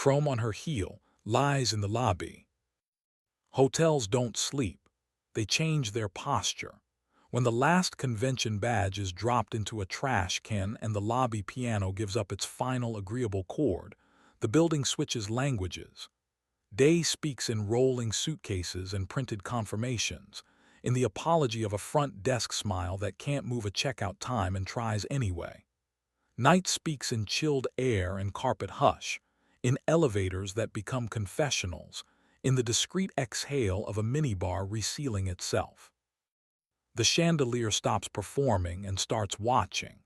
Chrome on her heel, lies in the lobby. Hotels don't sleep. They change their posture. When the last convention badge is dropped into a trash can and the lobby piano gives up its final agreeable chord, the building switches languages. Day speaks in rolling suitcases and printed confirmations, in the apology of a front desk smile that can't move a checkout time and tries anyway. Night speaks in chilled air and carpet hush, in elevators that become confessionals, in the discreet exhale of a minibar resealing itself. The chandelier stops performing and starts watching.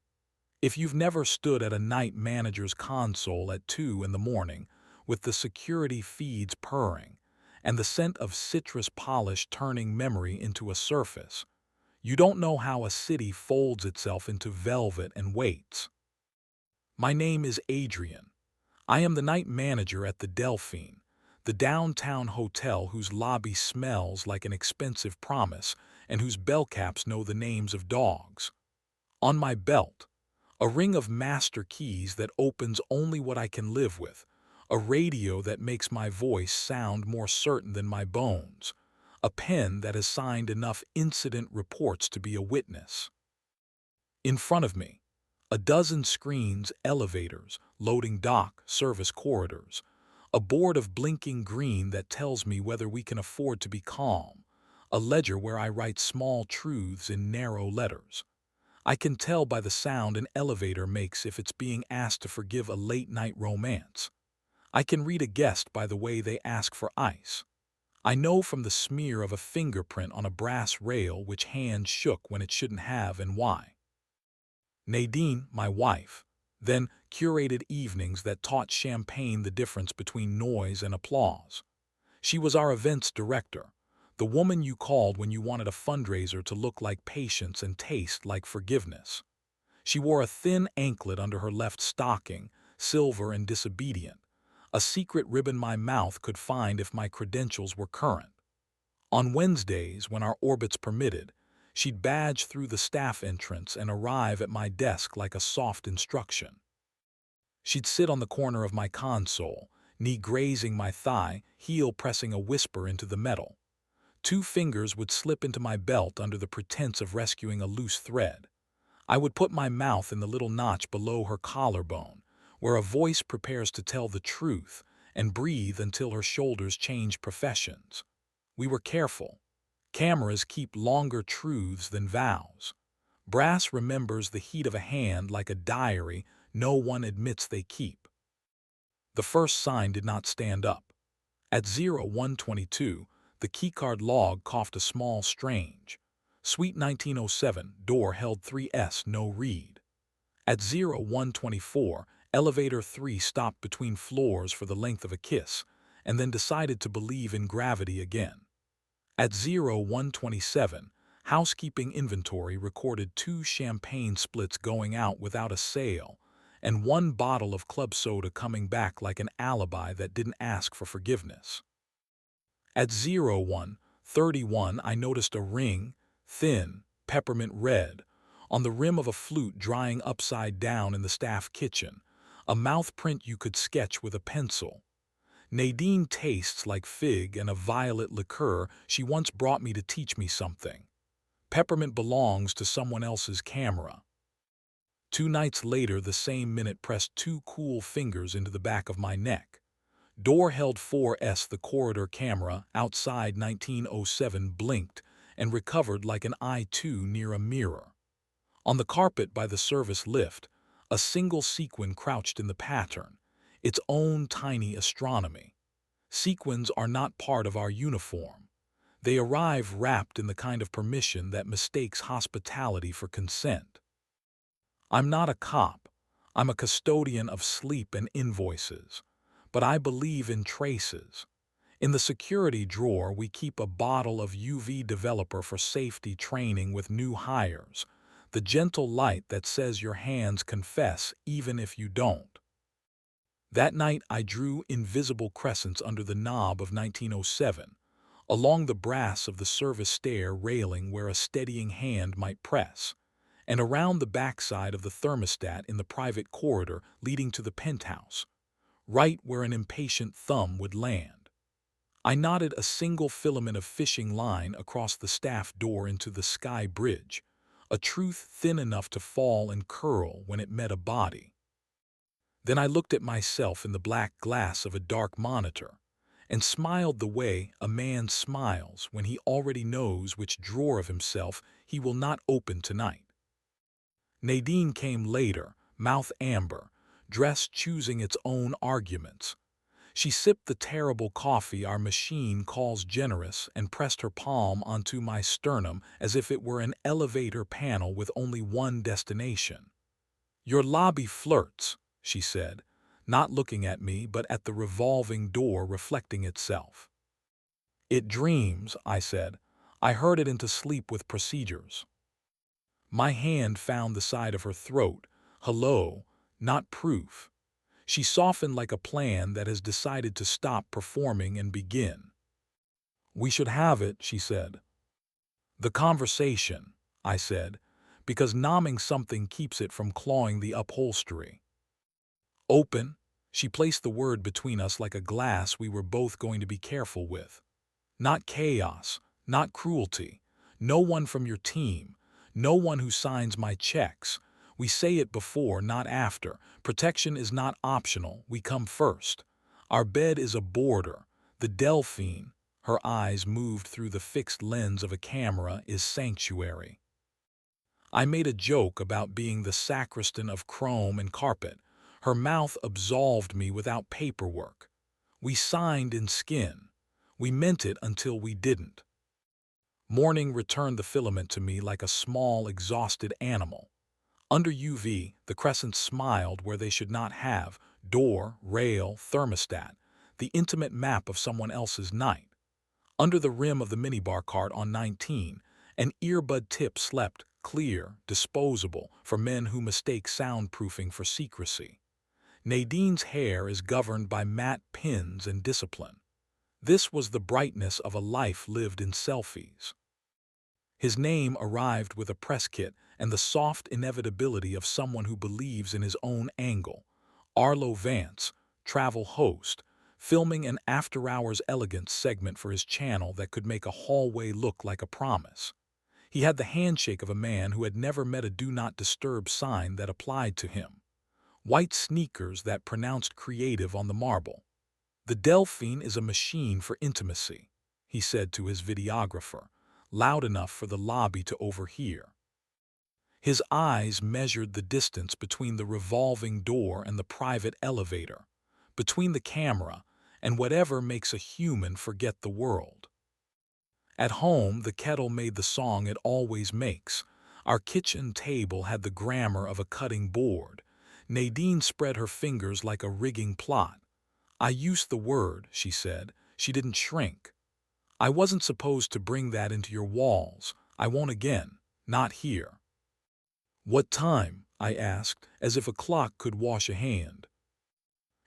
If you've never stood at a night manager's console at 2 in the morning, with the security feeds purring, and the scent of citrus polish turning memory into a surface, you don't know how a city folds itself into velvet and waits. My name is Adrian. I am the night manager at the Delphine, the downtown hotel whose lobby smells like an expensive promise and whose bellcaps know the names of dogs. On my belt, a ring of master keys that opens only what I can live with, a radio that makes my voice sound more certain than my bones, a pen that has signed enough incident reports to be a witness. In front of me, a dozen screens, elevators, loading dock, service corridors, a board of blinking green that tells me whether we can afford to be calm, a ledger where I write small truths in narrow letters. I can tell by the sound an elevator makes if it's being asked to forgive a late-night romance. I can read a guest by the way they ask for ice. I know from the smear of a fingerprint on a brass rail which hand shook when it shouldn't have and why. Nadine, my wife, then curated evenings that taught champagne the difference between noise and applause. She was our events director, the woman you called when you wanted a fundraiser to look like patience and taste like forgiveness. She wore a thin anklet under her left stocking, silver and disobedient, a secret ribbon my mouth could find if my credentials were current. On Wednesdays, when our orbits permitted, she'd badge through the staff entrance and arrive at my desk like a soft instruction. She'd sit on the corner of my console, knee grazing my thigh, heel pressing a whisper into the metal. Two fingers would slip into my belt under the pretense of rescuing a loose thread. I would put my mouth in the little notch below her collarbone, where a voice prepares to tell the truth, and breathe until her shoulders change professions. We were careful. Cameras keep longer truths than vows. Brass remembers the heat of a hand like a diary no one admits they keep. The first sign did not stand up. At 0122, the keycard log coughed a small strange. Suite 1907, door held 3S, no read. At 0124, elevator 3 stopped between floors for the length of a kiss, and then decided to believe in gravity again. At 0127, housekeeping inventory recorded 2 champagne splits going out without a sale, and 1 bottle of club soda coming back like an alibi that didn't ask for forgiveness. At 0131, I noticed a ring, thin, peppermint red, on the rim of a flute drying upside down in the staff kitchen, a mouth print you could sketch with a pencil. Nadine tastes like fig and a violet liqueur she once brought me to teach me something. Peppermint belongs to someone else's camera. 2 nights later, the same minute pressed 2 cool fingers into the back of my neck. Door held 4S, the corridor camera, outside 1907, blinked and recovered like an I-2 near a mirror. On the carpet by the service lift, a single sequin crouched in the pattern, its own tiny astronomy. Sequins are not part of our uniform. They arrive wrapped in the kind of permission that mistakes hospitality for consent. I'm not a cop. I'm a custodian of sleep and invoices. But I believe in traces. In the security drawer, we keep a bottle of UV developer for safety training with new hires, the gentle light that says your hands confess even if you don't. That night, I drew invisible crescents under the knob of 1907, along the brass of the service stair railing where a steadying hand might press, and around the backside of the thermostat in the private corridor leading to the penthouse. right where an impatient thumb would land. I knotted a single filament of fishing line across the staff door into the sky bridge, a truth thin enough to fall and curl when it met a body. Then I looked at myself in the black glass of a dark monitor and smiled the way a man smiles when he already knows which drawer of himself he will not open tonight. Nadine came later, mouth amber, dress choosing its own arguments. She sipped the terrible coffee our machine calls generous and pressed her palm onto my sternum as if it were an elevator panel with only one destination. "Your lobby flirts," she said, not looking at me but at the revolving door reflecting itself. "It dreams," I said. "I heard it into sleep with procedures." My hand found the side of her throat. Hello, not proof. She softened like a plan that has decided to stop performing and begin. "We should have it," she said. "The conversation," I said, because nomming something keeps it from clawing the upholstery. "Open." She placed the word between us like a glass we were both going to be careful with. "Not chaos, not cruelty. No one from your team. No one who signs my checks. We say it before, not after. Protection is not optional. We come first. Our bed is a border. The Delphine," her eyes moved through the fixed lens of a camera, "is sanctuary." I made a joke about being the sacristan of chrome and carpet. Her mouth absolved me without paperwork. We signed in skin. We meant it until we didn't. Morning returned the filament to me like a small, exhausted animal. Under UV, the crescents smiled where they should not have: door, rail, thermostat, the intimate map of someone else's night. Under the rim of the minibar cart on 19, an earbud tip slept, clear, disposable, for men who mistake soundproofing for secrecy. Nadine's hair is governed by matte pins and discipline. This was the brightness of a life lived in selfies. His name arrived with a press kit and the soft inevitability of someone who believes in his own angle. Arlo Vance, travel host, filming an after-hours elegance segment for his channel that could make a hallway look like a promise. He had the handshake of a man who had never met a do not disturb sign that applied to him. White sneakers that pronounced creative on the marble. "The Delphine is a machine for intimacy," he said to his videographer, loud enough for the lobby to overhear. His eyes measured the distance between the revolving door and the private elevator, between the camera and whatever makes a human forget the world. At home, the kettle made the song it always makes. Our kitchen table had the grammar of a cutting board. Nadine spread her fingers like a rigging plot. "I used the word," she said. She didn't shrink. "I wasn't supposed to bring that into your walls. I won't again. Not here." "What time?" I asked, as if a clock could wash a hand.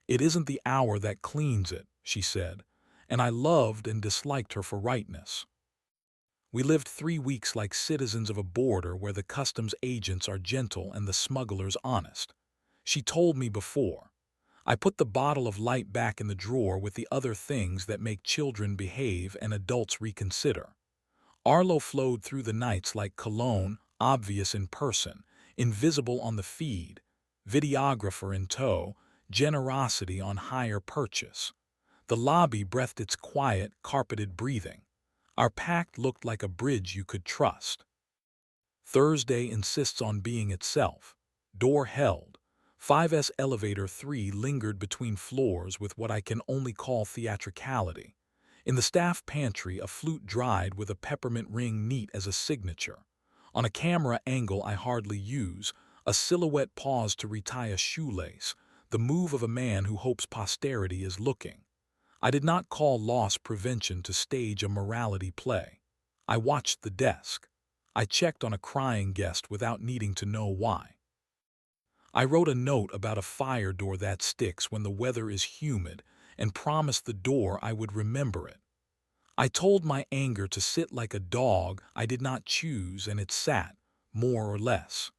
"It isn't the hour that cleans it," she said, and I loved and disliked her for rightness. We lived 3 weeks like citizens of a border where the customs agents are gentle and the smugglers honest. She told me before. I put the bottle of light back in the drawer with the other things that make children behave and adults reconsider. Arlo flowed through the nights like cologne, obvious in person, invisible on the feed, videographer in tow, generosity on hire purchase. The lobby breathed its quiet, carpeted breathing. Our pact looked like a bridge you could trust. Thursday insists on being itself. Door held. 5S elevator 3 lingered between floors with what I can only call theatricality. In the staff pantry, a flute dried with a peppermint ring neat as a signature. On a camera angle I hardly use, a silhouette paused to retie a shoelace, the move of a man who hopes posterity is looking. I did not call loss prevention to stage a morality play. I watched the desk. I checked on a crying guest without needing to know why. I wrote a note about a fire door that sticks when the weather is humid and promised the door I would remember it. I told my anger to sit like a dog I did not choose, and it sat, more or less.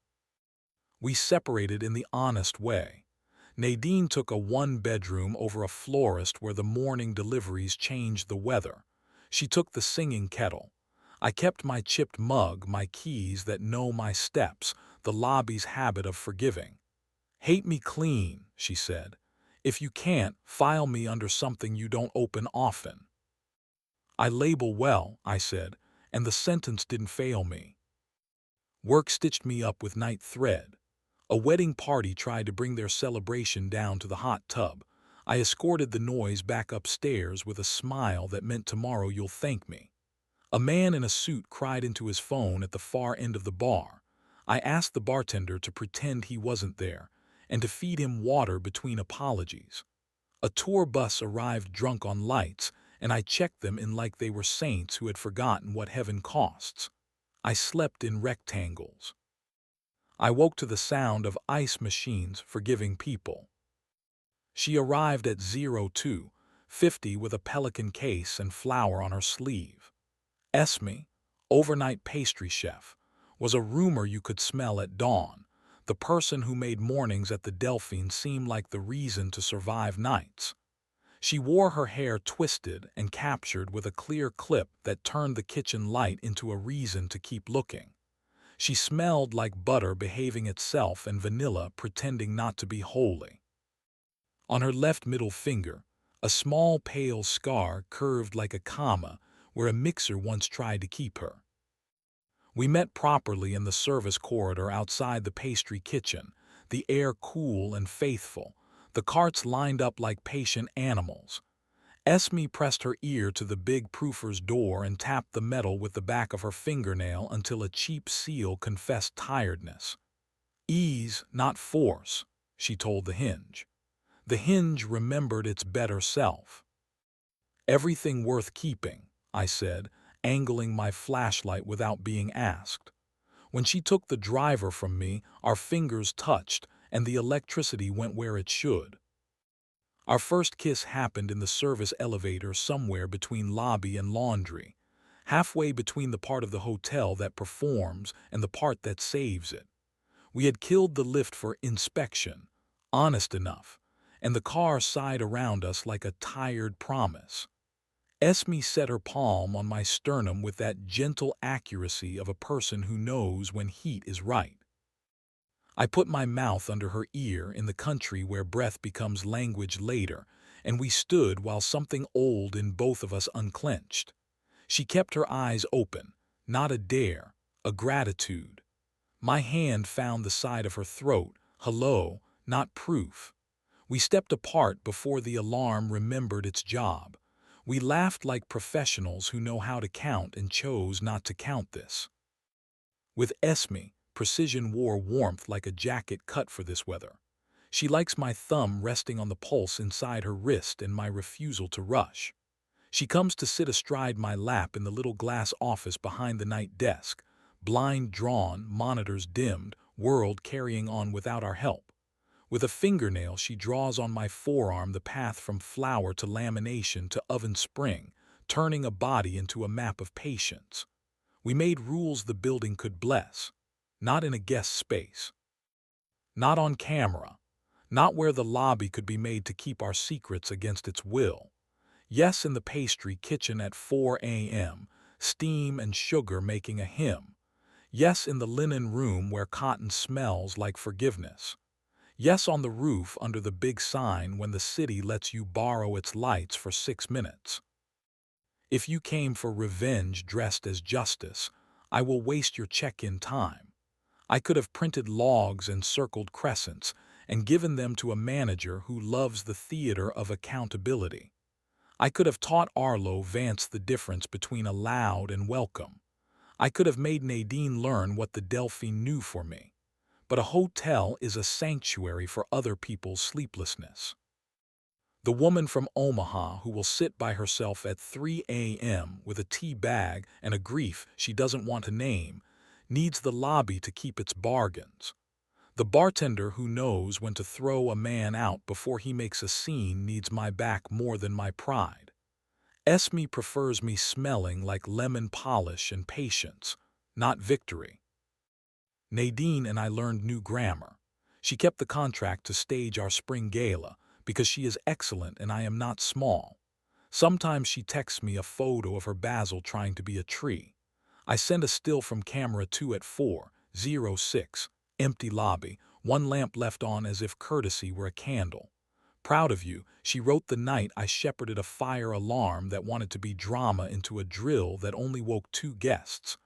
We separated in the honest way. Nadine took a one-bedroom over a florist where the morning deliveries changed the weather. She took the singing kettle. I kept my chipped mug, my keys that know my steps, the lobby's habit of forgiving. "Hate me clean," she said. "If you can't, file me under something you don't open often." "I label well," I said, and the sentence didn't fail me. Work stitched me up with night thread. A wedding party tried to bring their celebration down to the hot tub. I escorted the noise back upstairs with a smile that meant tomorrow you'll thank me. A man in a suit cried into his phone at the far end of the bar. I asked the bartender to pretend he wasn't there and to feed him water between apologies. A tour bus arrived drunk on lights, and I checked them in like they were saints who had forgotten what heaven costs. I slept in rectangles. I woke to the sound of ice machines forgiving people. She arrived at 02:50 with a pelican case and flower on her sleeve. Esme, overnight pastry chef, was a rumor you could smell at dawn, the person who made mornings at the Delphine seem like the reason to survive nights. She wore her hair twisted and captured with a clear clip that turned the kitchen light into a reason to keep looking. She smelled like butter behaving itself and vanilla pretending not to be holy. On her left middle finger, a small pale scar curved like a comma where a mixer once tried to keep her. We met properly in the service corridor outside the pastry kitchen, the air cool and faithful, the carts lined up like patient animals. Esme pressed her ear to the big proofer's door and tapped the metal with the back of her fingernail until a cheap seal confessed tiredness. "Ease, not force," she told the hinge. The hinge remembered its better self. "Everything worth keeping," I said, angling my flashlight without being asked. When she took the driver from me, our fingers touched, and the electricity went where it should. Our first kiss happened in the service elevator somewhere between lobby and laundry, halfway between the part of the hotel that performs and the part that saves it. We had killed the lift for inspection, honest enough, and the car sighed around us like a tired promise. Esme set her palm on my sternum with that gentle accuracy of a person who knows when heat is right. I put my mouth under her ear in the country where breath becomes language later, and we stood while something old in both of us unclenched. She kept her eyes open, not a dare, a gratitude. My hand found the side of her throat, hello, not proof. We stepped apart before the alarm remembered its job. We laughed like professionals who know how to count and chose not to count this. With Esme, precision wore warmth like a jacket cut for this weather. She likes my thumb resting on the pulse inside her wrist and my refusal to rush. She comes to sit astride my lap in the little glass office behind the night desk, blind drawn, monitors dimmed, world carrying on without our help. With a fingernail she draws on my forearm the path from flower to lamination to oven spring, turning a body into a map of patience. We made rules the building could bless, not in a guest space. Not on camera, not where the lobby could be made to keep our secrets against its will. Yes, in the pastry kitchen at 4 a.m., steam and sugar making a hymn. Yes, in the linen room where cotton smells like forgiveness. Yes, on the roof under the big sign when the city lets you borrow its lights for 6 minutes. If you came for revenge dressed as justice, I will waste your check-in time. I could have printed logs and circled crescents and given them to a manager who loves the theater of accountability. I could have taught Arlo Vance the difference between allowed and welcome. I could have made Nadine learn what the Delphine knew for me. But a hotel is a sanctuary for other people's sleeplessness. The woman from Omaha who will sit by herself at 3 a.m. with a tea bag and a grief she doesn't want to name needs the lobby to keep its bargains. The bartender who knows when to throw a man out before he makes a scene needs my back more than my pride. Esme prefers me smelling like lemon polish and patience, not victory. Nadine and I learned new grammar. She kept the contract to stage our spring gala because she is excellent and I am not small. Sometimes she texts me a photo of her basil trying to be a tree. I send a still from camera 2 at 4:06, empty lobby, one lamp left on as if courtesy were a candle. Proud of you, she wrote the night I shepherded a fire alarm that wanted to be drama into a drill that only woke 2 guests.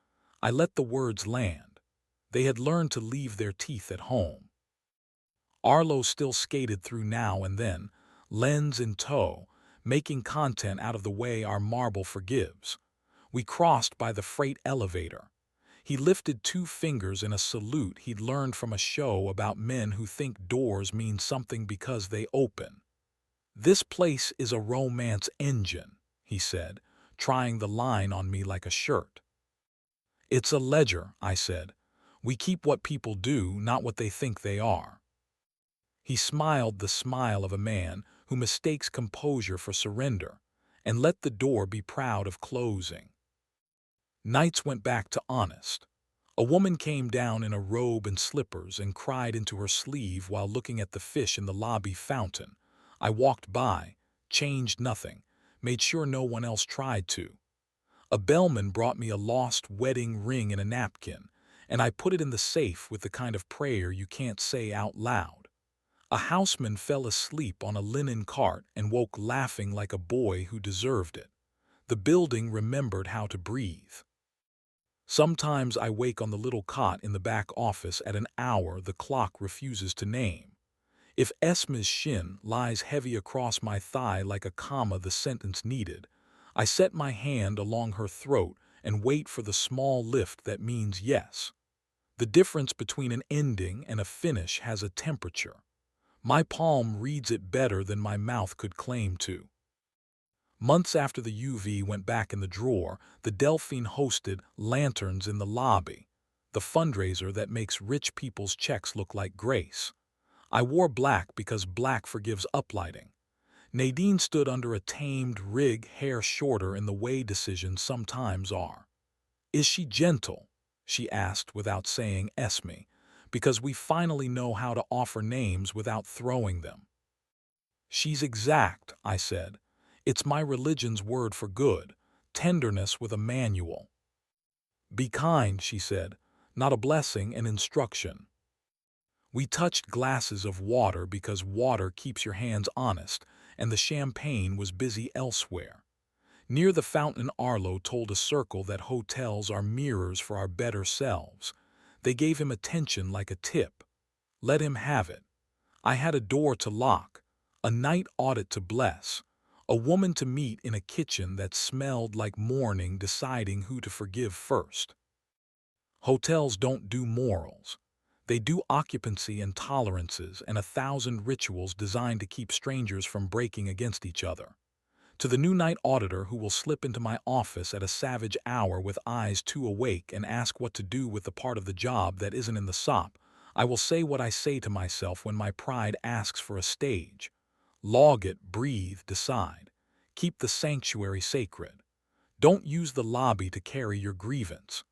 I let the words land. They had learned to leave their teeth at home. Arlo still skated through now and then, lens in tow, making content out of the way our marble forgives. We crossed by the freight elevator. He lifted 2 fingers in a salute he'd learned from a show about men who think doors mean something because they open. "This place is a romance engine," he said, trying the line on me like a shirt. "It's a ledger," I said. "We keep what people do, not what they think they are." He smiled the smile of a man who mistakes composure for surrender, and let the door be proud of closing. Nights went back to honest. A woman came down in a robe and slippers and cried into her sleeve while looking at the fish in the lobby fountain. I walked by, changed nothing, made sure no one else tried to. A bellman brought me a lost wedding ring in a napkin, and I put it in the safe with the kind of prayer you can't say out loud. A houseman fell asleep on a linen cart and woke laughing like a boy who deserved it. The building remembered how to breathe. Sometimes I wake on the little cot in the back office at an hour the clock refuses to name. If Esma's shin lies heavy across my thigh like a comma the sentence needed, I set my hand along her throat and wait for the small lift that means yes. The difference between an ending and a finish has a temperature. My palm reads it better than my mouth could claim to. Months after the UV went back in the drawer, the Delphine hosted Lanterns in the Lobby, the fundraiser that makes rich people's checks look like grace. I wore black because black forgives uplighting. Nadine stood under a tamed rig, hair shorter in the way decisions sometimes are. "Is she gentle?" she asked without saying Esme, because we finally know how to offer names without throwing them. "She's exact," I said. "It's my religion's word for good, tenderness with a manual." "Be kind," she said, "not a blessing, an instruction." We touched glasses of water because water keeps your hands honest, and the champagne was busy elsewhere. Near the fountain, Arlo told a circle that hotels are mirrors for our better selves. They gave him attention like a tip. Let him have it. I had a door to lock, a night audit to bless, a woman to meet in a kitchen that smelled like morning deciding who to forgive first. Hotels don't do morals. They do occupancy and tolerances and 1,000 rituals designed to keep strangers from breaking against each other. To the new night auditor who will slip into my office at a savage hour with eyes too awake and ask what to do with the part of the job that isn't in the SOP, I will say what I say to myself when my pride asks for a stage. Log it, breathe, decide. Keep the sanctuary sacred. Don't use the lobby to carry your grievance.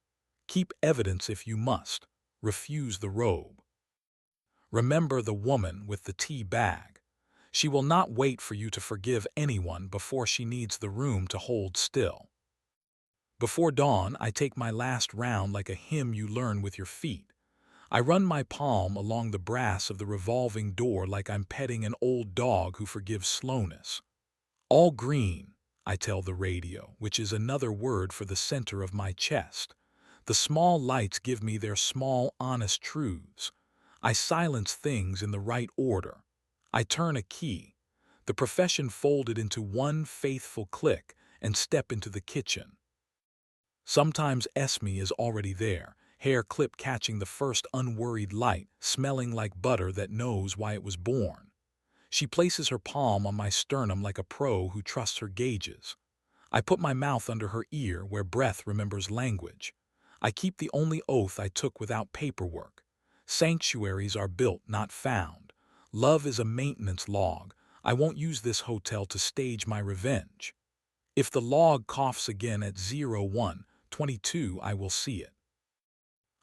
Keep evidence if you must. Refuse the robe. Remember the woman with the tea bag. She will not wait for you to forgive anyone before she needs the room to hold still. Before dawn, I take my last round like a hymn you learn with your feet. I run my palm along the brass of the revolving door like I'm petting an old dog who forgives slowness. "All green," I tell the radio, which is another word for the center of my chest. The small lights give me their small, honest truths. I silence things in the right order. I turn a key. The profession folded into one faithful click and step into the kitchen. Sometimes Esme is already there, hair clip catching the first unworried light, smelling like butter that knows why it was born. She places her palm on my sternum like a pro who trusts her gauges. I put my mouth under her ear where breath remembers language. I keep the only oath I took without paperwork. Sanctuaries are built, not found. Love is a maintenance log. I won't use this hotel to stage my revenge. If the log coughs again at 01:22, I will see it.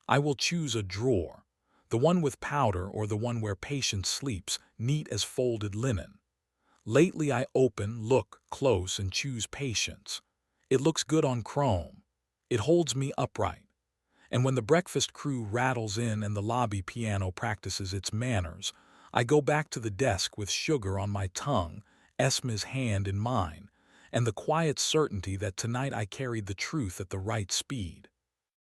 I will choose a drawer. The one with powder or the one where patience sleeps, neat as folded linen? Lately I open, look close, and choose patience. It looks good on chrome. It holds me upright. And when the breakfast crew rattles in and the lobby piano practices its manners, I go back to the desk with sugar on my tongue, Esma's hand in mine, and the quiet certainty that tonight I carried the truth at the right speed.